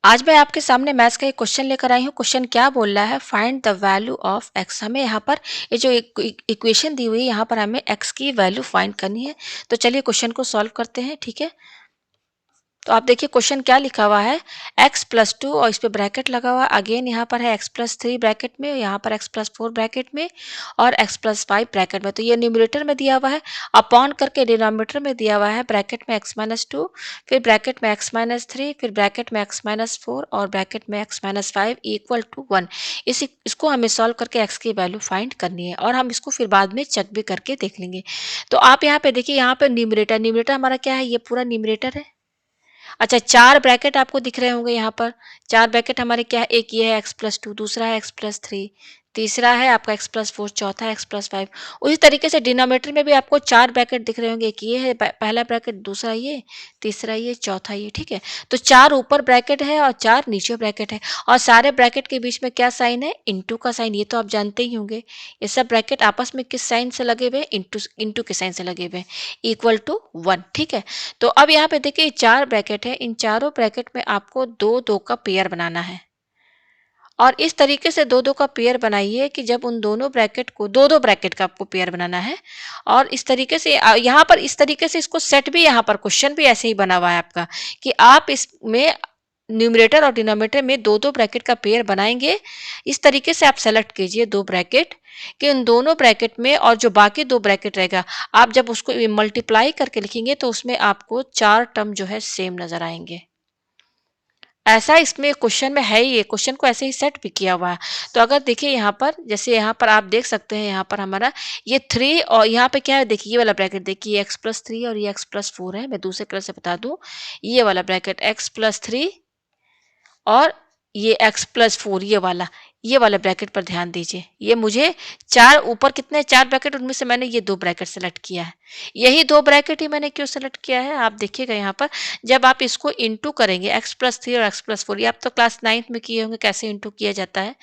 आज मैं आपके सामने मैथ्स का एक क्वेश्चन लेकर आई हूँ। क्वेश्चन क्या बोल रहा है, find the value of x. हमें यहाँ पर ये जो इक्वेशन दी हुई है, यहाँ पर हमें एक्स की वैल्यू फाइंड करनी है। तो चलिए क्वेश्चन को सॉल्व करते हैं। ठीक है, तो आप देखिए क्वेश्चन क्या लिखा हुआ है, x प्लस टू और इस पे ब्रैकेट लगा हुआ है। अगेन यहाँ पर है x प्लस थ्री ब्रैकेट में, यहाँ पर x प्लस फोर ब्रैकेट में और x प्लस फाइव ब्रैकेट में। तो ये न्यूमरेटर में दिया हुआ है, अपॉन करके डिनोमिनेटर में दिया हुआ है ब्रैकेट में x माइनस टू, फिर ब्रैकेट में x माइनस थ्री, फिर ब्रैकेट में x माइनस फोर और ब्रैकेट में x minus five equal to one. इसको हमें सॉल्व करके x की वैल्यू फाइंड करनी है और हम इसको फिर बाद में चेक भी करके देख लेंगे। तो आप यहाँ पे देखिए, यहाँ पे न्यूमरेटर न्यूमरेटर हमारा क्या है, ये पूरा न्यूमरेटर है। अच्छा, चार ब्रैकेट आपको दिख रहे होंगे यहाँ पर। चार ब्रैकेट हमारे क्या है, एक ये है एक्स प्लस टू, दूसरा है एक्स प्लस थ्री, तीसरा है आपका एक्स प्लस फोर, चौथा है एक्स प्लस फाइव। उसी तरीके से डिनोमिनेटर में भी आपको चार ब्रैकेट दिख रहे होंगे। एक ये है पहला ब्रैकेट, दूसरा ये, तीसरा ये, चौथा ये। ठीक है, तो चार ऊपर ब्रैकेट है और चार नीचे ब्रैकेट है और सारे ब्रैकेट के बीच में क्या साइन है, इंटू का साइन। ये तो आप जानते ही होंगे। ये सब ब्रैकेट आपस में किस साइन से लगे हुए, इंटू इंटू के साइन से लगे हुए, इक्वल टू वन। ठीक है, तो अब यहाँ पे देखिए चार ब्रैकेट है, इन चारों ब्रैकेट में आपको दो दो का पेयर बनाना है और इस तरीके से दो दो का पेयर बनाइए कि जब उन दोनों ब्रैकेट को, दो दो ब्रैकेट का आपको पेयर बनाना है और इस तरीके से यहाँ पर इस तरीके से इसको सेट भी, यहाँ पर क्वेश्चन भी ऐसे ही बना हुआ है आपका कि आप इसमें न्यूमरेटर और डिनोमिनेटर में दो दो ब्रैकेट का पेयर बनाएंगे। इस तरीके से आप सेलेक्ट कीजिए दो ब्रैकेट कि उन दोनों ब्रैकेट में और जो बाकी दो ब्रैकेट रहेगा, आप जब उसको मल्टीप्लाई करके लिखेंगे तो उसमें आपको चार टर्म जो है सेम नजर आएंगे। ऐसा इसमें क्वेश्चन में है ही, ये क्वेश्चन को ऐसे ही सेट भी किया हुआ है। तो अगर देखिए यहाँ पर, जैसे यहाँ पर आप देख सकते हैं, यहाँ पर हमारा ये थ्री और यहाँ पे क्या है, देखिए ये वाला ब्रैकेट देखिए, एक्स प्लस थ्री और ये एक्स प्लस फोर है। मैं दूसरे कलर से बता दूं, ये वाला ब्रैकेट एक्स प्लस थ्री और ये x प्लस फोर, ये वाला ब्रैकेट पर ध्यान दीजिए। ये मुझे चार ऊपर कितने, चार ब्रैकेट, उनमें से मैंने ये दो ब्रैकेट सेलेक्ट किया है। यही दो ब्रैकेट ही मैंने क्यों सेलेक्ट किया है, आप देखिएगा यहाँ पर जब आप इसको इंटू करेंगे x प्लस थ्री और x प्लस फोर, ये आप तो क्लास नाइन्थ में किए होंगे कैसे इंटू किया जाता है।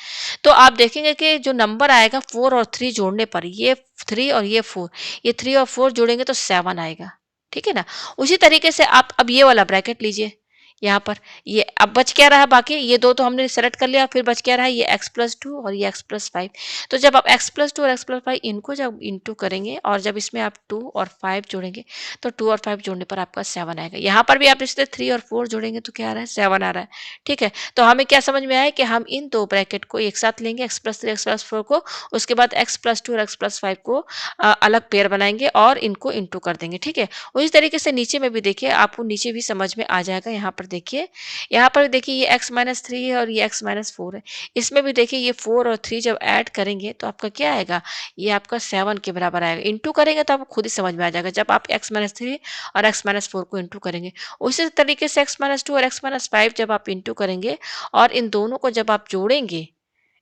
तो आप देखेंगे कि जो नंबर आएगा फोर और थ्री जोड़ने पर, ये थ्री और ये फोर, ये थ्री और फोर जोड़ेंगे तो सेवन आएगा। ठीक है ना। उसी तरीके से आप अब ये वाला ब्रैकेट लीजिए यहाँ पर, ये अब बच क्या रहा, बाकी ये दो तो हमने सेलेक्ट कर लिया, फिर बच क्या रहा, ये x प्लस टू और ये x प्लस फाइव। तो जब आप x प्लस टू और x प्लस फाइव इनको जब इंटू करेंगे और जब इसमें आप टू और फाइव जोड़ेंगे तो टू और फाइव जोड़ने पर आपका सेवन आएगा। यहाँ पर भी आप इससे थ्री और फोर जोड़ेंगे तो क्या आ रहा है, सेवन आ रहा है। ठीक है, तो हमें क्या समझ में आया कि हम इन दो ब्रैकेट को एक साथ लेंगे, x plus three x plus four को, उसके बाद एक्स प्लस टू और एक्स प्लस फाइव को अलग पेयर बनाएंगे और इनको इंटू कर देंगे। ठीक है, उसी तरीके से नीचे में भी देखिए, आपको नीचे भी समझ में आ जाएगा। यहाँ पर देखिए, यहाँ पर देखिए ये x माइनस थ्री है और ये x माइनस फोर है। इसमें भी देखिए ये फोर और थ्री जब ऐड करेंगे तो आपका क्या आएगा, ये आपका सेवन के बराबर आएगा। इंटू करेंगे तो आपको खुद ही समझ में आ जाएगा जब आप x माइनस थ्री और x माइनस फोर को इंटू करेंगे। उसी तरीके से x माइनस टू और x माइनस फाइव जब आप इंटू करेंगे और इन दोनों को जब आप जोड़ेंगे,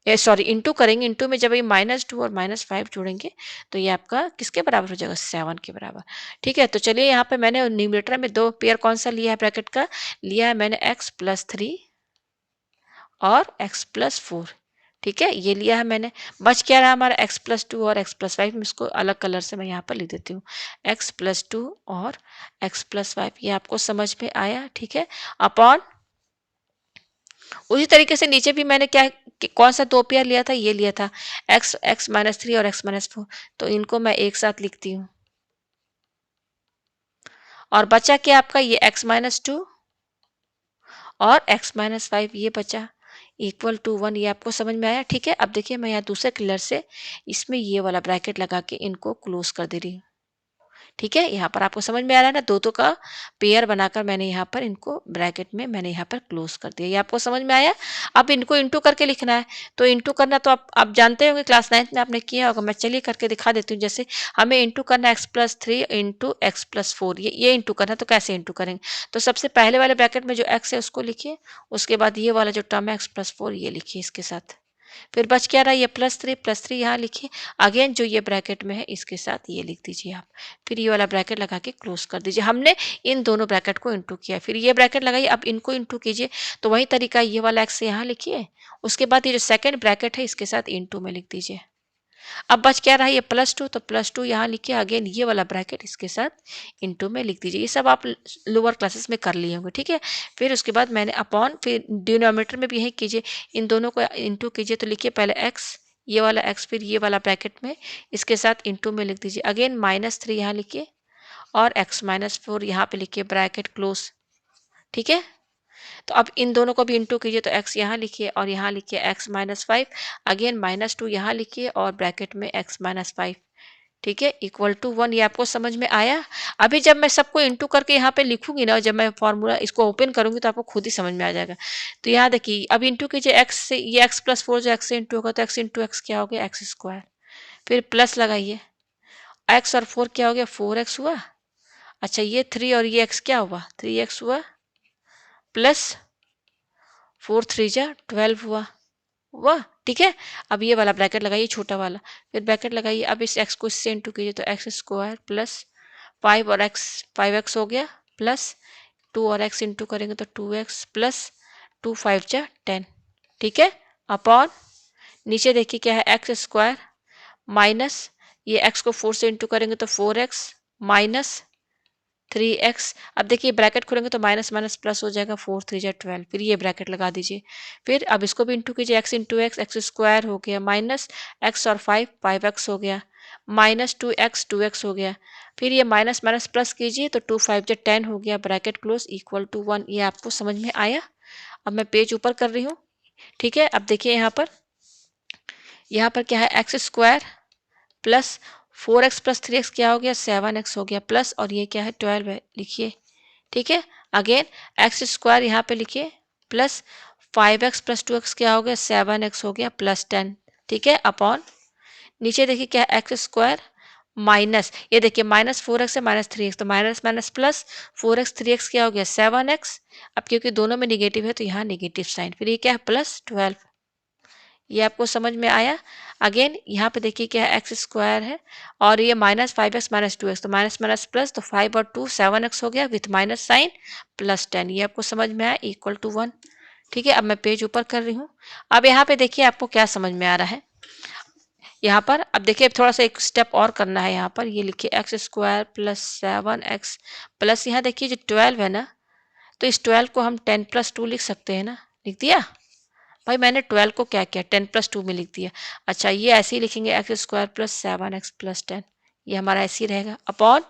सॉरी इंटू करेंगे, इंटू में जब ये माइनस टू और माइनस फाइव जोड़ेंगे तो ये आपका किसके बराबर हो जाएगा, सेवन के बराबर। ठीक है, तो चलिए यहाँ पे मैंने न्यूमरेटर में दो पेयर कौन सा लिया है, ब्रैकेट का लिया है मैंने एक्स प्लस थ्री और एक्स प्लस फोर। ठीक है, ये लिया है मैंने। बच क्या रहा हमारा, एक्स प्लस टू और एक्स प्लस फाइव। इसको अलग कलर से मैं यहाँ पर लिख देती हूँ, एक्स प्लस टू और एक्स प्लस फाइव। ये आपको समझ में आया। ठीक है, अपॉन उसी तरीके से नीचे भी मैंने क्या, कौन सा दो पेयर लिया था, ये लिया था एक्स एक्स माइनस थ्री और एक्स माइनस फोर। तो इनको मैं एक साथ लिखती हूँ और बचा क्या आपका, ये एक्स माइनस टू और एक्स माइनस फाइव, ये बचा इक्वल टू वन। ये आपको समझ में आया। ठीक है, अब देखिए मैं यहाँ दूसरे कलर से इसमें ये वाला ब्रैकेट लगा के इनको क्लोज कर दे रही हूँ। ठीक है, यहाँ पर आपको समझ में आ रहा है ना, दो का पेयर बनाकर मैंने यहाँ पर इनको ब्रैकेट में मैंने यहाँ पर क्लोज कर दिया। ये आपको समझ में आया। अब इनको इंटू करके लिखना है, तो इंटू करना तो आप जानते होंगे, क्लास नाइन्थ में आपने किया होगा। मैं चलिए करके दिखा देती हूँ। जैसे हमें इंटू करना है x plus three into x plus four, ये इंटू करना है। तो कैसे इंटू करेंगे, तो सबसे पहले वाले ब्रैकेट में जो एक्स है उसको लिखिए, उसके बाद ये वाला जो टर्म है एक्स प्लस फोर ये लिखिए इसके साथ, फिर बच क्या रहा, ये प्लस थ्री यहाँ लिखिए। अगेन जो ये ब्रैकेट में है इसके साथ ये लिख दीजिए आप, फिर ये वाला ब्रैकेट लगा के क्लोज कर दीजिए। हमने इन दोनों ब्रैकेट को इंटू किया, फिर ये ब्रैकेट लगाइए, अब इनको इंटू कीजिए। तो वही तरीका, ये वाला एक्स यहाँ लिखिए, उसके बाद ये जो सेकंड ब्रैकेट है इसके साथ इंटू में लिख दीजिए। अब बच क्या रहा, ये +2, तो +2 यहाँ लिखिए, अगेन ये वाला ब्रैकेट इसके साथ इनटू में लिख दीजिए। ये सब आप लोअर क्लासेस में कर लिए होंगे, ठीक है। फिर उसके बाद मैंने अपॉन, फिर डिनोमिनेटर में भी यही कीजिए, इन दोनों को इनटू कीजिए। तो लिखिए पहले x, ये वाला x, फिर ये वाला ब्रैकेट में इसके साथ इनटू में लिख दीजिए। अगेन -3 यहाँ लिखिए और x -4 यहाँ पे लिखिए, ब्रैकेट क्लोज, ठीक है। तो अब इन दोनों को भी इंटू कीजिए, तो x यहाँ लिखिए और यहाँ लिखिए x -5, अगेन -2 यहाँ लिखिए और ब्रैकेट में x -5, ठीक है, इक्वल टू 1। ये आपको समझ में आया। अभी जब मैं सबको इंटू करके यहाँ पे लिखूंगी ना, जब मैं फॉर्मूला इसको ओपन करूंगी तो आपको खुद ही समझ में आ जाएगा। तो यहाँ देखिए, अब इंटू कीजिए x से, ये x+4 जो x से इंटू होगा, तो x इंटू x क्या हो गया, x²। फिर प्लस लगाइए, x और 4 क्या हो गया, 4x हुआ। अच्छा, ये 3 और ये x क्या हुआ, 3x हुआ, प्लस 4 3 जा 12 हुआ, वाह, ठीक है। अब ये वाला ब्रैकेट लगाइए, छोटा वाला, फिर ब्रैकेट लगाइए। अब इस x को इससे इंटू कीजिए, तो x² प्लस 5 और x, 5x हो गया, प्लस 2 और x इंटू करेंगे तो 2x प्लस 2 5 जा 10, ठीक है। अपॉन नीचे देखिए क्या है, x² माइनस, ये x को 4 से इंटू करेंगे तो 4x माइनस 3x। अब देखिए ब्रैकेट खोलेंगे तो माइनस माइनस प्लस हो जाएगा, 4 3 जा 12, फिर ये ब्रैकेट लगा दीजिए। फिर अब इसको भी इंटू कीजिए, x इंटू एक्स, x² हो गया, माइनस x और 5 5x हो गया, माइनस 2x हो गया। फिर ये माइनस माइनस प्लस कीजिए तो 2 5 जा 10 हो गया, ब्रैकेट क्लोज, इक्वल टू 1। ये आपको समझ में आया। अब मैं पेज ऊपर कर रही हूँ, ठीक है। अब देखिए यहाँ पर क्या है, x² plus 4x plus 3x क्या हो गया, 7x हो गया, प्लस और ये क्या है, 12 है, लिखिए, ठीक है। अगेन x² यहाँ पे लिखिए, प्लस 5x प्लस 2x क्या हो गया, 7x हो गया, प्लस 10, ठीक है। अपॉन नीचे देखिए क्या है, x² माइनस, ये देखिए -4x है -3x, तो minus minus plus 4x 3x क्या हो गया, 7x। अब क्योंकि दोनों में निगेटिव है तो यहाँ निगेटिव साइन, फिर ये क्या है, +12। ये आपको समझ में आया। अगेन यहाँ पे देखिए क्या है, x² है और ये -5x -2x, तो माइनस माइनस प्लस, तो 5 और 2 7x हो गया विथ माइनस साइन, प्लस 10। ये आपको समझ में आया, इक्वल टू 1, ठीक है। अब मैं पेज ऊपर कर रही हूँ। अब यहाँ पे देखिए आपको क्या समझ में आ रहा है। यहाँ पर अब देखिए थोड़ा सा एक स्टेप और करना है। यहाँ पर ये लिखिए x² प्लस 7x प्लस, यहाँ देखिए जो 12 है ना, तो इस 12 को हम 10 + 2 लिख सकते हैं ना, लिख दिया भाई। मैंने 12 को क्या किया, 10 + 2 में लिख दिया। अच्छा, ये ऐसे ही लिखेंगे, x² प्लस 7x प्लस 10, ये हमारा ऐसे ही रहेगा। अपॉन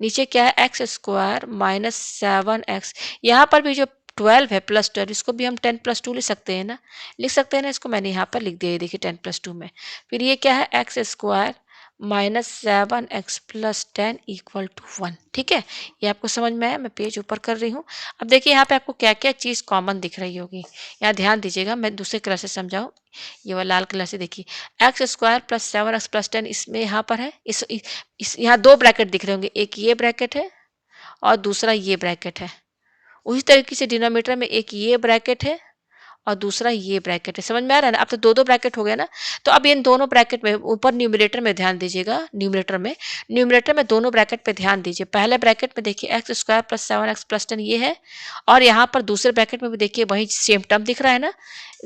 नीचे क्या है, x² माइनस 7x, यहाँ पर भी जो 12 है प्लस 12, इसको भी हम 10 + 2 लिख सकते हैं ना, लिख सकते हैं ना। इसको मैंने यहाँ पर लिख दिया, ये देखिए 10 + 2 में। फिर ये क्या है, x² minus 7x plus 10 equal to 1, ठीक है। ये आपको समझ में आया। मैं पेज ऊपर कर रही हूँ। अब देखिए यहाँ पे आपको क्या क्या चीज़ कॉमन दिख रही होगी, यहाँ ध्यान दीजिएगा, मैं दूसरे कलर से समझाऊँ। ये वाला लाल कलर से देखिए, x² प्लस 7x प्लस 10, इसमें यहाँ पर है, इस यहाँ दो ब्रैकेट दिख रहे होंगे, एक ये ब्रैकेट है और दूसरा ये ब्रैकेट है। उसी तरीके से डिनोमिनेटर में एक ये ब्रैकेट है और दूसरा ये ब्रैकेट है। समझ में आ रहा है ना। अब तो दो दो ब्रैकेट हो गया ना। तो अब इन दोनों ब्रैकेट में ऊपर न्यूमरेटर में ध्यान दीजिएगा, न्यूमरेटर में दोनों ब्रैकेट पे ध्यान दीजिए। पहले ब्रैकेट में देखिए x² प्लस 7x प्लस 10 ये है, और यहाँ पर दूसरे ब्रैकेट में भी देखिए वही सेम टर्म दिख रहा है ना।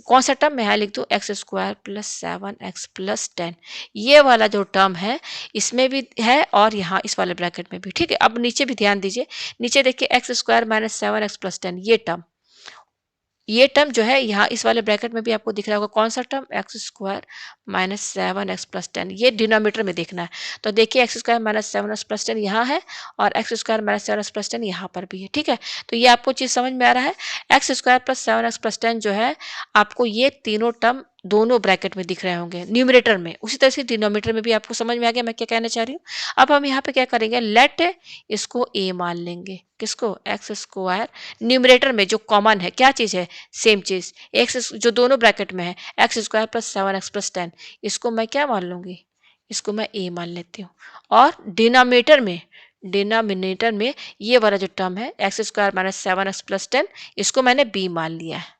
कौन सा टर्म, मैं यहाँ लिख दूँ, x² प्लस 7x प्लस 10, ये वाला जो टर्म है इसमें भी है और यहाँ इस वाले ब्रैकेट में भी, ठीक है। अब नीचे भी ध्यान दीजिए, नीचे देखिए x² माइनस 7x प्लस 10, ये टर्म जो है यहाँ इस वाले ब्रैकेट में भी आपको दिख रहा होगा। कौन सा term, x² minus 7x plus 10, ये डिनोमिनेटर में देखना है। तो देखिए x² माइनस 7x प्लस 10 यहाँ है और x² माइनस 7x प्लस 10 यहाँ पर भी है, ठीक है। तो ये आपको चीज़ समझ में आ रहा है। x² प्लस 7x प्लस 10 जो है, आपको ये तीनों टर्म दोनों ब्रैकेट में दिख रहे होंगे न्यूमरेटर में। उसी तरह से डिनोमिनेटर में भी आपको समझ में आ गया मैं क्या कहना चाह रही हूँ। अब हम यहाँ पे क्या करेंगे, लेट इसको a मान लेंगे, किसको, x² न्यूमरेटर में जो कॉमन है, क्या चीज़ है, सेम चीज़, x जो दोनों ब्रैकेट में है, x² प्लस 7x प्लस 10, इसको मैं क्या मान लूँगी, इसको मैं a मान लेती हूँ। और डिनोमिनेटर में ये वाला जो टर्म है x² माइनस 7x प्लस 10, इसको मैंने b मान लिया है।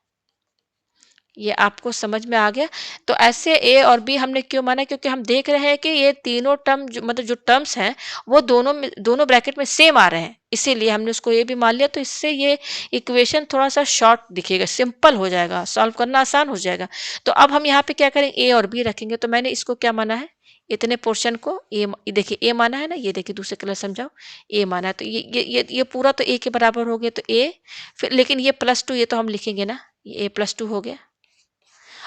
ये आपको समझ में आ गया। तो ऐसे ए और बी हमने क्यों माना, क्योंकि हम देख रहे हैं कि ये तीनों टर्म मतलब जो टर्म्स हैं वो दोनों ब्रैकेट में सेम आ रहे हैं, इसीलिए हमने उसको ये भी मान लिया। तो इससे ये इक्वेशन थोड़ा सा शॉर्ट दिखेगा, सिंपल हो जाएगा, सॉल्व करना आसान हो जाएगा। तो अब हम यहाँ पे क्या करें, ए और बी रखेंगे। तो मैंने इसको क्या माना है, इतने पोर्शन को ए, देखिए ए माना है ना, ये देखिए दूसरे कलर समझाओ, ए माना है, तो ये पूरा तो ए के बराबर हो गया, तो ए, फिर लेकिन ये +2 ये तो हम लिखेंगे ना, ये ए +2 हो गया।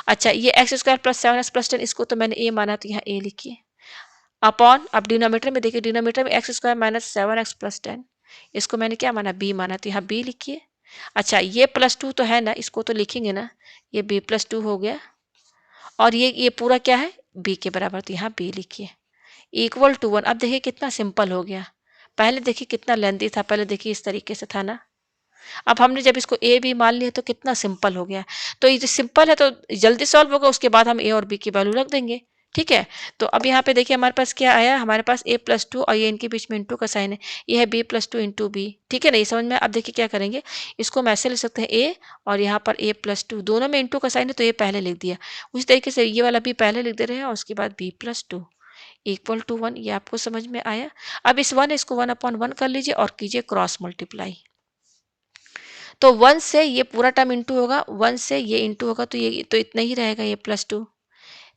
अच्छा, ये x² + 7x + 10 इसको तो मैंने ए माना, तो यहाँ ए लिखिए। अपॉन, अब डिनोमिनेटर में देखिए, डिनोमिनेटर में x² - 7x + 10, इसको मैंने क्या माना, बी माना, तो यहाँ बी लिखिए। अच्छा, ये +2 तो है ना, इसको तो लिखेंगे ना, ये b + 2 हो गया। और ये पूरा क्या है, b के बराबर, तो यहाँ b लिखिए। Equal to 1। अब देखिए कितना सिंपल हो गया। पहले देखिए कितना लेंथी था, पहले देखिए इस तरीके से था ना। अब हमने जब इसको ए बी मान लिया तो कितना सिंपल हो गया। तो ये जो सिंपल है तो जल्दी सॉल्व होगा, उसके बाद हम ए और बी की वैल्यू रख देंगे। ठीक है, तो अब यहाँ पे देखिए हमारे पास क्या आया, हमारे पास a+2 और ये इनके बीच में इंटू का साइन है, ये है b+2 इंटू बी। ठीक है ना, ये समझ में। अब देखिए क्या करेंगे, इसको हम ऐसे लिख सकते हैं a, और यहाँ पर a+2, दोनों में इंटू का साइन है तो ये पहले लिख दिया। उसी तरीके से ये वाला भी पहले लिख दे रहे हैं, और उसके बाद b+2 इक्वल टू 1। ये आपको समझ में आया। अब इस 1 इसको 1/1 कर लीजिए और कीजिए क्रॉस मल्टीप्लाई। तो 1 से ये पूरा टर्म इंटू होगा, 1 से ये इंटू होगा, तो ये तो इतना ही रहेगा, ये +2।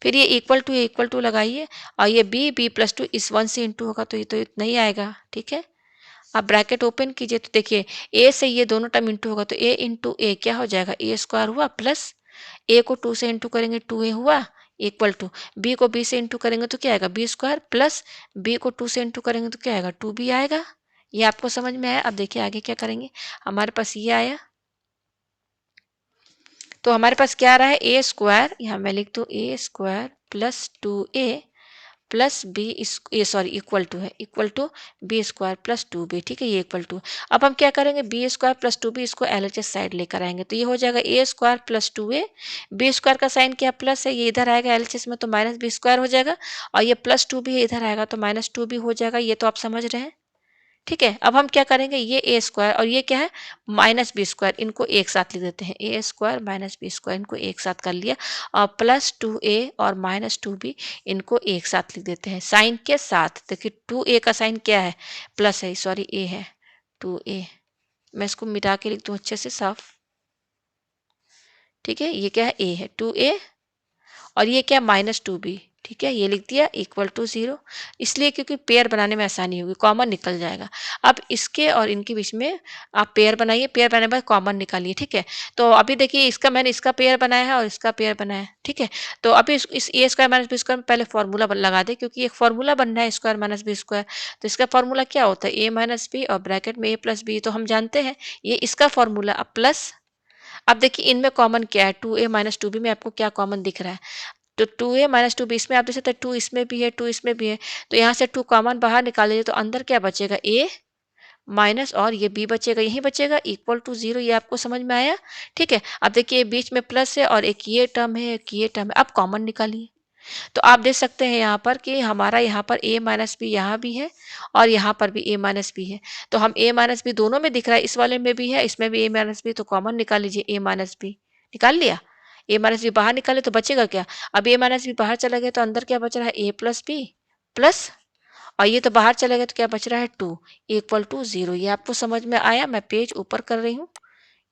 फिर ये इक्वल टू लगाइए, और ये b+2 इस 1 से इंटू होगा, तो ये तो इतना ही आएगा। ठीक है, अब ब्रैकेट ओपन कीजिए, तो देखिए a से ये दोनों टर्म इंटू होगा, तो a इंटू ए क्या हो जाएगा, a² हुआ, प्लस a को 2 से इंटू करेंगे 2a हुआ, इक्वल टू b को b से इंटू करेंगे तो क्या आएगा, b² प्लस b को 2 से इंटू करेंगे तो क्या आएगा, 2b आएगा। ये आपको समझ में आया। अब देखिए आगे क्या करेंगे, हमारे पास ये आया, तो हमारे पास क्या आ रहा है, a², यहाँ मैं लिख दूँ a² plus 2a plus B, ये सॉरी इक्वल टू है, equal to b² plus 2b। ठीक है, ये इक्वल टू। अब हम क्या करेंगे, b² प्लस 2b इसको LHS साइड लेकर आएंगे, तो ये हो जाएगा a² प्लस 2a, b² का साइन क्या प्लस है, ये इधर आएगा LHS में, तो -b² हो जाएगा, और ये प्लस 2b इधर आएगा तो -2b हो जाएगा। ये तो आप समझ रहे हैं। ठीक है, अब हम क्या करेंगे, ये a² और ये क्या है, -b², इनको एक साथ लिख देते हैं, a² -b² इनको एक साथ कर लिया, और प्लस 2a और -2b इनको एक साथ लिख देते हैं साइन के साथ। देखिए 2a का साइन क्या है, प्लस है, सॉरी a है, 2a। मैं इसको मिटा के लिख दूं अच्छे से साफ। ठीक है, ये क्या है, a है, 2a, और ये क्या, -2b। ठीक है, ये लिख दिया इक्वल टू 0, इसलिए क्योंकि पेयर बनाने में आसानी होगी, कॉमन निकल जाएगा। अब इसके और इनके बीच में आप पेयर बनाइए, पेयर बनाने के बाद कॉमन निकालिए। ठीक है, तो अभी देखिए इसका मैंने इसका पेयर बनाया है और इसका पेयर बनाया है। ठीक है, तो अभी इस a² - b² में पहले फॉर्मूला लगा दे, क्योंकि एक फॉर्मूला बनना है स्क्वायर माइनस b²। तो इसका फॉर्मूला क्या होता है, a - b और ब्रैकेट में a+b, तो हम जानते हैं ये इसका फॉर्मूला। अब प्लस, अब देखिए इनमें कॉमन क्या है, 2a - 2b में आपको क्या कॉमन दिख रहा है, तो 2a - 2b इसमें आप देख सकते हैं, 2 इसमें भी है, 2 इसमें भी है, तो यहाँ से 2 कॉमन बाहर निकाल लीजिए, तो अंदर क्या बचेगा, a माइनस, और ये b बचेगा, यही बचेगा, इक्वल टू 0। ये आपको समझ में आया। ठीक है, अब देखिए बीच में प्लस है और एक ये टर्म है, एक ये टर्म है, अब कॉमन निकालिए। तो आप देख सकते हैं यहाँ पर कि हमारा यहाँ पर a - b यहाँ भी है, और यहाँ पर भी a - b है, तो हम a - b दोनों में दिख रहा है, इस वाले में भी है, इसमें भी a - b, तो कॉमन निकाल लीजिए, a - b निकाल लिया। a - b बाहर निकाले तो बचेगा क्या, अब a - b बाहर चला गया, तो अंदर क्या बच रहा है, a + b प्लस, और ये तो बाहर चला गया, तो क्या बच रहा है, 2 इक्वल टू 0। ये आपको समझ में आया। मैं पेज ऊपर कर रही हूँ,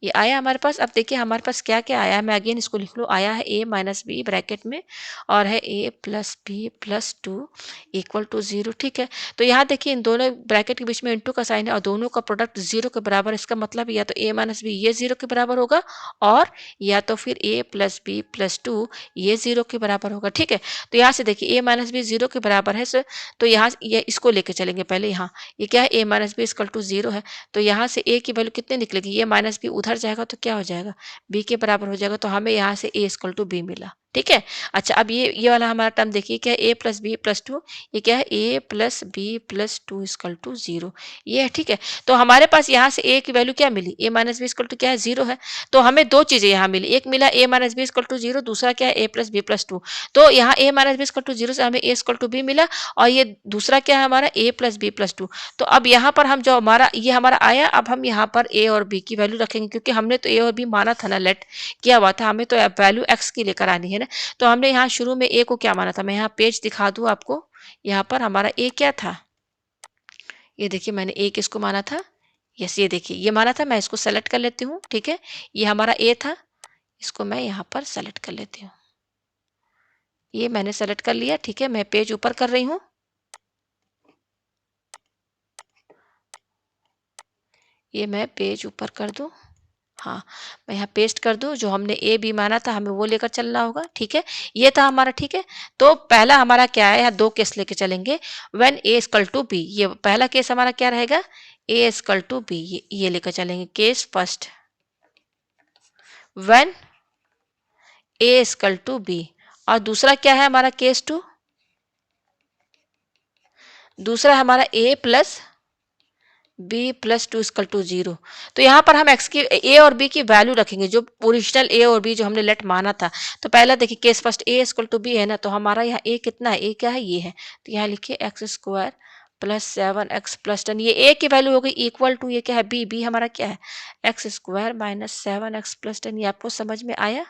ये आया हमारे पास। अब देखिए हमारे पास क्या क्या आया है, मैं अगेन इसको लिख लूँ, आया है a - b ब्रैकेट में, और है a + b + 2 इक्वल टू 0। ठीक है, तो यहाँ देखिए इन दोनों ब्रैकेट के बीच में इंटू का साइन है, और दोनों का प्रोडक्ट 0 के बराबर, इसका मतलब या तो a - b ये 0 के बराबर होगा, और या तो फिर a + b + 2 ये 0 के बराबर होगा। ठीक है, तो यहाँ से देखिए a - b 0 के बराबर है सर, तो यहाँ ये इसको लेके चलेंगे पहले। यहाँ ये क्या है, a - b = 0 है, तो यहाँ से a की वैल्यू कितने निकलेगी, ये -b उधर जाएगा तो क्या हो जाएगा, b के बराबर हो जाएगा, तो हमें यहाँ से a = b मिला। ठीक है, अच्छा अब ये वाला हमारा टर्म देखिए क्या है, a + b + 2, ये क्या है, a + b + 2 = 0, ये है। ठीक है, तो हमारे पास यहाँ से a की वैल्यू क्या मिली, a - b = क्या है, 0 है, तो हमें दो चीजें यहाँ मिली, एक मिला a - b = 0, दूसरा क्या है, a + b + 2। तो यहाँ a - b = 0 से हमें a = b मिला, और ये दूसरा क्या है हमारा, a + b + 2। तो अब यहाँ पर हम जो हमारा ये हमारा आया, अब हम यहाँ पर a और b की वैल्यू रखेंगे, क्योंकि हमने तो a और b माना था ना, लेट किया हुआ था, हमें तो वैल्यू x की लेकर आनी है ना। तो हमने यहाँ शुरू में a को क्या माना था, मैं यहाँ पेज दिखा दूँ आपको, यहाँ पर हमारा a क्या था, ये देखिए मैंने a किसको माना था, यस ये देखिए ये माना था, मैं इसको सेलेक्ट कर लेती हूँ। ठीक है, ये हमारा a था, इसको मैं यहाँ पर सेलेक्ट कर लेती हूँ। ये मैंने सेलेक्ट कर लिया, ठीक है। मैं पेज ऊपर कर रही हूँ। ये मैं पेज ऊपर कर दूँ। हाँ, मैं यहाँ पेस्ट कर दूँ, जो हमने ए बी माना था हमें वो लेकर चलना होगा, ठीक है। ये था हमारा, ठीक है। तो पहला हमारा क्या है, यहाँ दो केस लेके चलेंगे। When A equal to B, ये पहला केस हमारा क्या रहेगा, ए इक्वल टू बी, ये लेकर चलेंगे case first. When A equal to B, और दूसरा क्या है हमारा केस टू, दूसरा हमारा A plus B plus two equal to zero. तो यहाँ पर हम एक्स की ए और बी की वैल्यू रखेंगे, जो ओरिजिनल ए और बी जो हमने लेट माना था। तो पहला देखिए case first A equal to B है ना, तो हमारा यहाँ ए कितना है, ए क्या है, ये है। तो यहाँ लिखिए x square plus 7x plus 10, ये ए की वैल्यू हो गई इक्वल टू, ये क्या है बी, बी हमारा क्या है x square minus 7x plus 10। ये आपको समझ में आया।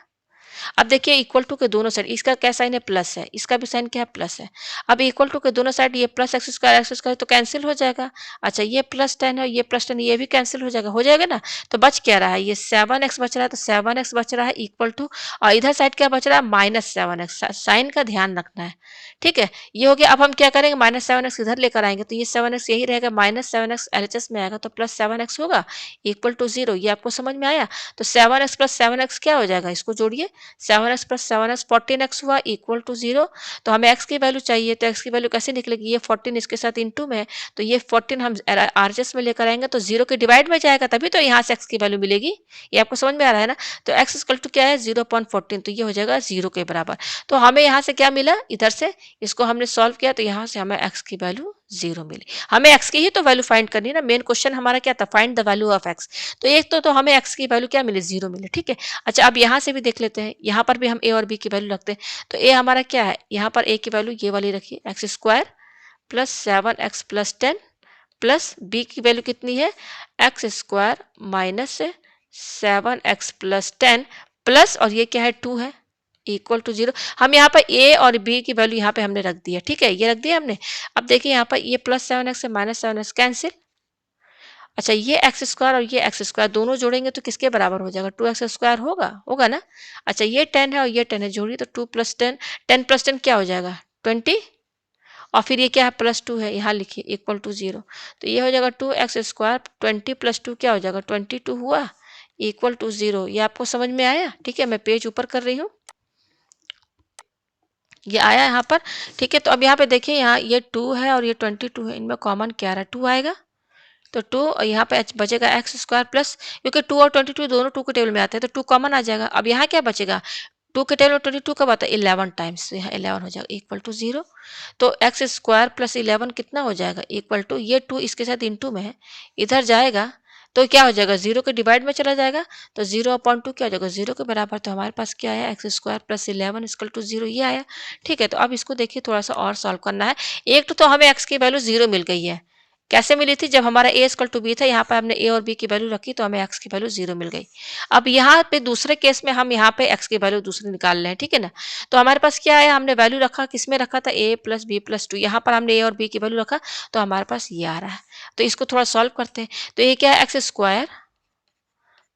अब देखिए इक्वल टू के दोनों साइड, इसका क्या साइन है, प्लस है, इसका भी साइन क्या है, प्लस है। अब इक्वल टू के दोनों साइड ये प्लस एक्स स्क्वायर तो कैंसिल हो जाएगा। अच्छा, ये प्लस 10 है, ये प्लस 10, ये भी कैंसिल हो जाएगा ना। तो बच क्या रहा है, ये 7x बच रहा है, तो 7x बच रहा है इक्वल टू, और इधर साइड क्या बच रहा है, माइनस 7x। साइन का ध्यान रखना है, ठीक है। ये हो गया। अब हम क्या करेंगे, माइनस 7x इधर लेकर आएंगे, तो ये 7x यही रहेगा, माइनस 7x एलएचएस में आएगा, तो प्लस 7x होगा इक्वल टू जीरो। ये आपको समझ में आया। तो 7x प्लस 7x क्या हो जाएगा, इसको जोड़िए, 7x प्लस 7x 14x हुआ इक्वल टू जीरो। तो हमें x की वैल्यू चाहिए, तो x की वैल्यू कैसे निकलेगी, ये 14 इसके साथ इंटू में है, तो ये 14 हम आरएचएस में लेकर आएंगे, तो जीरो के डिवाइड में जाएगा, तभी तो यहाँ से x की वैल्यू मिलेगी। ये आपको समझ में आ रहा है ना। तो x इक्वल टू क्या है 0.14, तो ये हो जाएगा जीरो के बराबर। तो हमें यहाँ से क्या मिला, इधर से इसको हमने सॉल्व किया, तो यहाँ से हमें x की वैल्यू जीरो मिली। हमें x की ही तो वैल्यू फाइंड करनी है ना, मेन क्वेश्चन हमारा क्या था, find the value of x। तो एक तो हमें x की वैल्यू क्या मिली, जीरो मिले, ठीक है। अच्छा, अब यहाँ से भी देख लेते हैं, यहाँ पर भी हम ए और बी की वैल्यू रखते हैं। तो ए हमारा क्या है, यहाँ पर ए की वैल्यू ये वाली रखिए, x square plus 7x plus 10, plus B की वैल्यू कितनी है, x square minus 7x plus 10, plus और ये क्या है 2 है इक्वल टू जीरो। हम यहाँ पर ए और बी की वैल्यू यहाँ पे हमने रख दी है, ठीक है, ये रख दिया हमने। अब देखिए यहाँ पर ये प्लस 7x से माइनस 7x कैंसिल। अच्छा, ये एक्स स्क्वायर और ये एक्स स्क्वायर दोनों जोड़ेंगे तो किसके बराबर हो जाएगा, 2x स्क्वायर होगा, होगा ना। अच्छा, ये 10 है और ये 10 है, जोड़िए तो 2 प्लस 10, 10 प्लस 10 क्या हो जाएगा 20, और फिर ये क्या है प्लस 2 है, यहाँ लिखिए इक्वल टू जीरो। तो ये हो जाएगा 2x स्क्वायर 20 प्लस 2 क्या हो जाएगा 22 हुआ इक्वल टू जीरो। ये आपको समझ में आया, ठीक है। मैं पेज ऊपर कर रही हूँ, ये आया यहाँ पर, ठीक है। तो अब यहाँ पे देखिए, यहाँ ये 2 है और ये 22 है, इनमें कॉमन क्या रहा है, 2 आएगा। तो 2 और यहाँ पे बचेगा एक्स स्क्वायर प्लस, क्योंकि 2 और 22 दोनों 2 के टेबल में आते हैं, तो 2 कॉमन आ जाएगा। अब यहाँ क्या बचेगा, 2 के टेबल में 22 कब आता है 11 टाइम्स, तो यहाँ 11 हो जाएगा इक्वल टू जीरो। तो एक्स स्क्वायर प्लस 11 कितना हो जाएगा इक्वल टू, ये 2 इसके साथ इंटू में है, इधर जाएगा तो क्या हो जाएगा, जीरो के डिवाइड में चला जाएगा, तो 0/2 क्या हो जाएगा, जीरो के बराबर। तो हमारे पास क्या आया, x square plus 11 equal to zero, ये आया, ठीक है। तो अब इसको देखिए थोड़ा सा और सॉल्व करना है। एक तो हमें एक्स की वैल्यू जीरो मिल गई है, कैसे मिली थी, जब हमारा ए इक्वल टू बी था, यहाँ पर हमने ए और बी की वैल्यू रखी, तो हमें एक्स की वैल्यू जीरो मिल गई। अब यहाँ पे दूसरे केस में हम यहाँ पे एक्स की वैल्यू दूसरी निकाल रहे हैं, ठीक है ना। तो हमारे पास क्या है, हमने वैल्यू रखा, किसमें रखा था, ए प्लस बी प्लस टू, यहाँ पर हमने ए और बी की वैल्यू रखा, तो हमारे पास ये आ रहा है। तो इसको थोड़ा सॉल्व करते हैं। तो ये क्या है, x square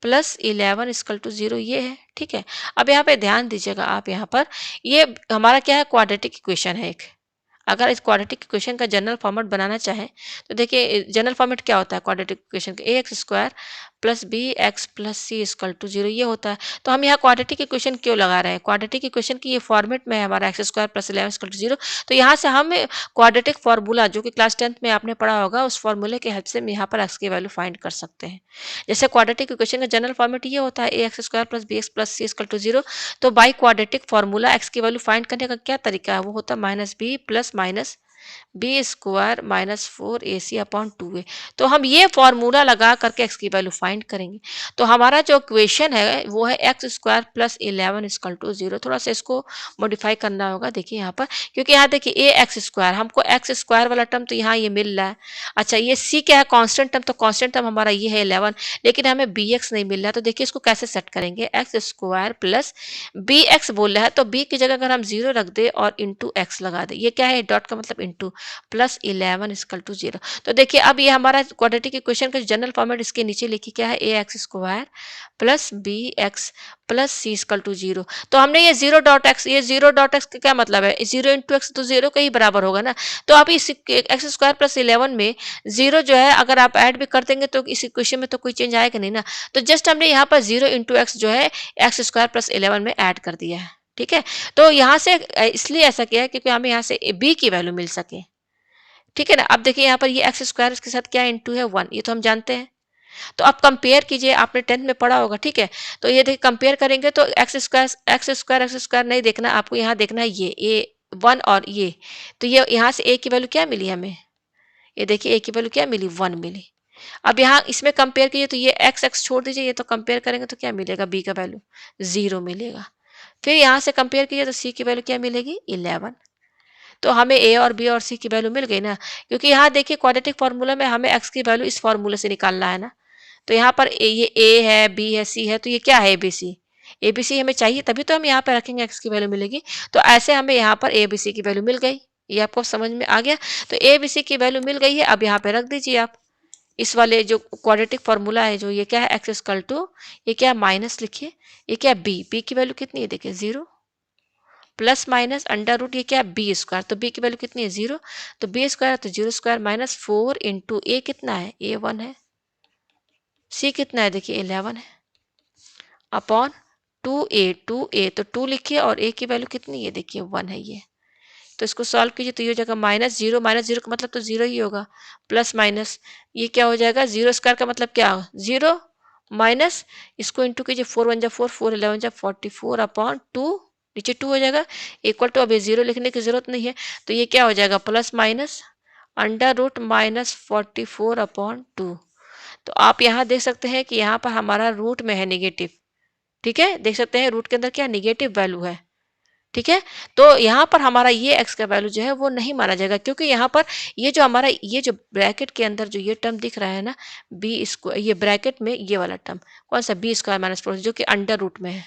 plus 11 equal to zero, ये है, ठीक है। अब यहाँ पे ध्यान दीजिएगा आप, यहाँ पर ये हमारा क्या है, क्वाड्रेटिक इक्वेशन है एक। अगर इस क्वाड्रेटिक इक्वेशन का जनरल फॉर्मेट बनाना चाहें, तो देखिए जनरल फॉर्मेट क्या होता है क्वाड्रेटिक इक्वेशन का, A X square plus B X plus C equal to zero, ये होता है। तो हम यहाँ क्वाड्रेटिक इक्वेशन क्यों लगा रहे हैं, क्वाड्रेटिक इक्वेशन की ये फॉर्मेट में है हमारा, x square plus 11 equal to zero. तो यहाँ से हम क्वाड्रेटिक फार्मूला जो कि क्लास 10th में आपने पढ़ा होगा, उस फार्मूले के हेल्प से हम यहाँ पर एक्स की वैल्यू फाइंड कर सकते हैं। जैसे क्वाड्रेटिक इक्वेशन का जनरल फॉर्मेट ये होता है, A X square plus B X plus C equal to zero. तो बाई क्वाड्रेटिक फार्मूला एक्स की वैल्यू फाइंड करने का क्या तरीका है, वो होता है minus B plus minus B square minus 4ac/2a। तो हम ये फॉर्मूला लगा करके एक्स की वैल्यू फाइंड करेंगे। तो हमारा जो इक्वेशन है वो है x square plus 11 equal to zero. थोड़ा सा इसको मॉडिफाई करना होगा, देखिए यहाँ पर, क्योंकि यहाँ देखिए ए एक्स स्क्वायर, हमको एक्स स्क्वायर वाला टर्म तो यहाँ ये मिल रहा है। अच्छा, ये सी क्या है, कांस्टेंट टर्म, तो कांस्टेंट टर्म हमारा ये है 11, लेकिन हमें बी एक्स नहीं मिल रहा है। तो देखिए इसको कैसे सेट करेंगे, x square plus B x बोल रहा है, तो बी की जगह अगर हम जीरो रख दे और इंटू एक्स लगा दे, ये क्या है, डॉट का मतलब into into plus 11 equal to 0। तो देखिए अब ये हमारा क्वाड्रेटिक इक्वेशन का जनरल फॉर्मेट इसके नीचे लिखी क्या है, A X square plus B X plus C equal to 0। तो हमने ये 0.x, ये 0.x का क्या मतलब है, 0 इंटू एक्स तो 0 के ही बराबर होगा ना। तो आप इस एक्स स्क्वायर प्लस 11 में 0 जो है अगर आप ऐड भी कर देंगे तो इस इक्वेशन में तो कोई चेंज आएगा नहीं ना। तो जस्ट हमने यहाँ पर 0 इंटू एक्स जो है एक्स स्क्वायर प्लस 11 में ऐड कर दिया है। ठीक है, तो यहाँ से इसलिए ऐसा किया है क्योंकि हमें यहाँ से बी की वैल्यू मिल सके। ठीक है ना। अब देखिए यहाँ पर ये एक्स स्क्वायर इसके साथ क्या इंटू है 1, ये तो हम जानते हैं। तो आप कंपेयर कीजिए, आपने 10th में पढ़ा होगा। ठीक है, तो ये देखिए कंपेयर करेंगे तो एक्स स्क्वायर नहीं देखना आपको, यहाँ देखना है ये 1 और ये। तो ये यहाँ से ए की वैल्यू क्या मिली हमें, ये देखिए ए की वैल्यू क्या मिली, 1 मिली। अब यहाँ इसमें कंपेयर कीजिए तो ये एक्स एक्स छोड़ दीजिए, ये तो कंपेयर करेंगे तो क्या मिलेगा, बी का वैल्यू 0 मिलेगा। फिर यहाँ से कंपेयर कीजिए तो सी की वैल्यू क्या मिलेगी, 11। तो हमें ए और बी और सी की वैल्यू मिल गई ना, क्योंकि यहाँ देखिए क्वाड्रेटिक फॉर्मूला में हमें एक्स की वैल्यू इस फॉर्मूले से निकालना है ना। तो यहाँ पर ये ए है, बी है, सी है, तो ये क्या है, एबीसी। एबीसी हमें चाहिए तभी तो हम यहाँ पे रखेंगे एक्स की वैल्यू मिलेगी। तो ऐसे हमें यहाँ पर एबीसी की वैल्यू मिल गई। ये आपको समझ में आ गया। तो एबीसी की वैल्यू मिल गई है, अब यहाँ पे रख दीजिए आप इस वाले जो क्वाड्रेटिक फॉर्मूला है, जो ये क्या है एक्स इक्वल टू, ये क्या है माइनस लिखिए, ये क्या है बी, बी की वैल्यू कितनी है देखिए 0 प्लस माइनस अंडर रूट, ये क्या है बी स्क्वायर, तो बी की वैल्यू कितनी है 0, तो बी स्क्वायर तो 0 स्क्वायर माइनस 4 इंटू ए कितना है, ए 1 है, सी कितना है देखिए 11 है, अपॉन 2a तो 2 लिखिए और a की वैल्यू कितनी है देखिए 1 है ये। तो इसको सॉल्व कीजिए तो ये हो जाएगा माइनस जीरो का मतलब तो 0 ही होगा, प्लस माइनस ये क्या हो जाएगा, 0 स्क्वायर का मतलब क्या, 0 माइनस इसको इंटू कीजिए, 4 1 जा 4, 4 11 जा 44 अपॉन 2, नीचे 2 हो जाएगा, इक्वल टू, अभी 0 लिखने की जरूरत नहीं है। तो ये क्या हो जाएगा, plus minus under root minus 44 upon 2। तो आप यहाँ देख सकते हैं कि यहाँ पर हमारा रूट में है निगेटिव। ठीक है, देख सकते हैं रूट के अंदर क्या निगेटिव वैल्यू है। ठीक है, तो यहाँ पर हमारा ये x का वैल्यू जो है वो नहीं माना जाएगा, क्योंकि यहाँ पर ये जो हमारा ये जो ब्रैकेट के अंदर जो ये टर्म दिख रहा है ना, बी स्क्वायर, ये ब्रैकेट में ये वाला टर्म कौन सा, बी स्क्वायर माइनस 4 जो कि अंडर रूट में है,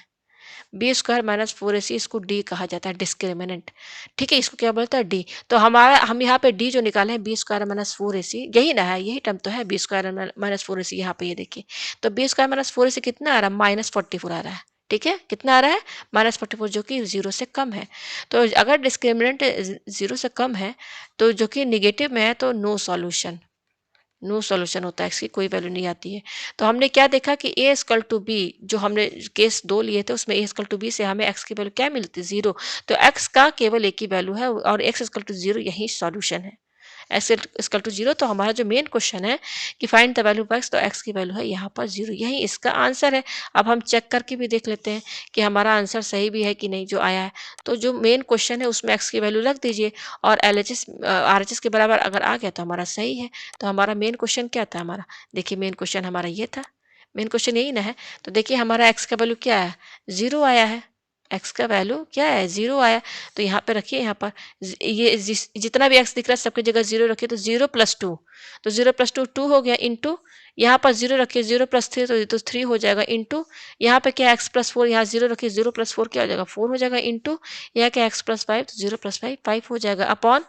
बी स्क्वायर माइनस 4ac, इसको डी कहा जाता है, डिस्क्रिमिनेंट। ठीक है, इसको क्या बोलता है, डी। तो हमारा हम यहाँ पे डी जो निकाले हैं बी स्क्वायर माइनस 4ac, यही ना है, यही टर्म तो है बी स्क्वायर माइनस 4ac, यहाँ पे ये देखिए। तो बी स्क्वायर माइनस 4ac कितना आ रहा है, -44 आ रहा है। ठीक है, कितना आ रहा है, -44, जो कि 0 से कम है। तो अगर डिस्क्रिमिनेंट 0 से कम है तो जो कि निगेटिव में है तो नो सॉल्यूशन होता है, इसकी कोई वैल्यू नहीं आती है। तो हमने क्या देखा कि ए इक्वल टू बी, जो हमने केस 2 लिए थे उसमें ए इक्वल टू बी से हमें एक्स की वैल्यू क्या मिलती है, 0। तो एक्स का केवल एक ही वैल्यू है और एक्स इक्वल टू 0 यही सॉल्यूशन है, एक्स इक्वल टू 0। तो हमारा जो मेन क्वेश्चन है कि find the value of x, तो एक्स की वैल्यू है यहाँ पर 0, यही इसका आंसर है। अब हम चेक करके भी देख लेते हैं कि हमारा आंसर सही भी है कि नहीं जो आया है। तो जो मेन क्वेश्चन है उसमें एक्स की वैल्यू रख दीजिए और एलएचएस आरएचएस के बराबर अगर आ गया तो हमारा सही है। तो हमारा मेन क्वेश्चन क्या था, हमारा देखिए मेन क्वेश्चन हमारा ये था, मेन क्वेश्चन यही ना है। तो देखिए हमारा एक्स का वैल्यू क्या है, 0 आया है, एक्स का वैल्यू क्या है, 0 आया। तो यहाँ पे रखिए, यहाँ पर ये जितना भी एक्स दिख रहा है सबकी जगह 0 रखिए, तो 0 + 2, तो 0 + 2 2 हो गया, इंटू यहाँ पर 0 रखिए, 0 + 3 तो 3 हो जाएगा, इंटू यहाँ पे क्या x + 4, यहाँ 0 रखिए, 0 + 4 क्या हो जाएगा 4 हो जाएगा, इंटू यहाँ क्या x + 5 तो 0 + 5 5 हो जाएगा, अपॉन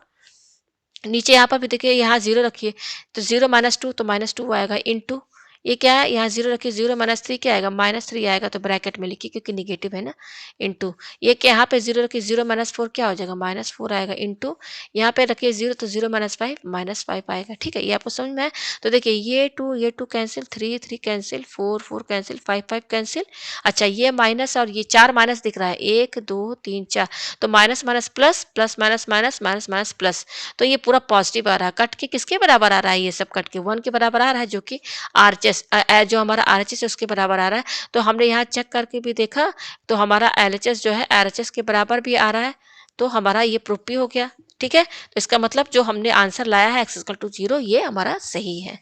नीचे यहाँ पर भी देखिए यहाँ 0 रखिए तो 0 - 2 तो -2 आएगा, इंटू ये क्या है, यहाँ 0 रखिए, 0 - 3 क्या आएगा, -3 आएगा, तो ब्रैकेट में लिखिए क्योंकि निगेटिव है ना, इंटू ये क्या यहाँ पे 0 रखिए, 0 - 4 क्या हो जाएगा, -4 आएगा, इंटू यहाँ पे रखिए 0 तो 0 - 5 -5 आएगा। ठीक है, ये आपको समझ में आया। तो देखिए ये 2 कैंसिल, 3 कैंसिल, 4 कैंसिल, 5 कैंसिल। अच्छा, ये माइनस और ये 4 माइनस दिख रहा है, 1 2 3 4, तो minus minus plus, plus minus minus, minus minus plus, तो ये पूरा पॉजिटिव आ रहा है। कट के किसके बराबर आ रहा है, ये सब कट के 1 के बराबर आ रहा है, जो कि आरएचएस जो हमारा आरएचएस है उसके बराबर आ रहा है। तो हमने यहाँ चेक करके भी देखा तो हमारा एलएचएस जो है आरएचएस के बराबर भी आ रहा है, तो हमारा ये प्रूफ भी हो गया। ठीक है, तो इसका मतलब जो हमने आंसर लाया है x = 0 ये हमारा सही है।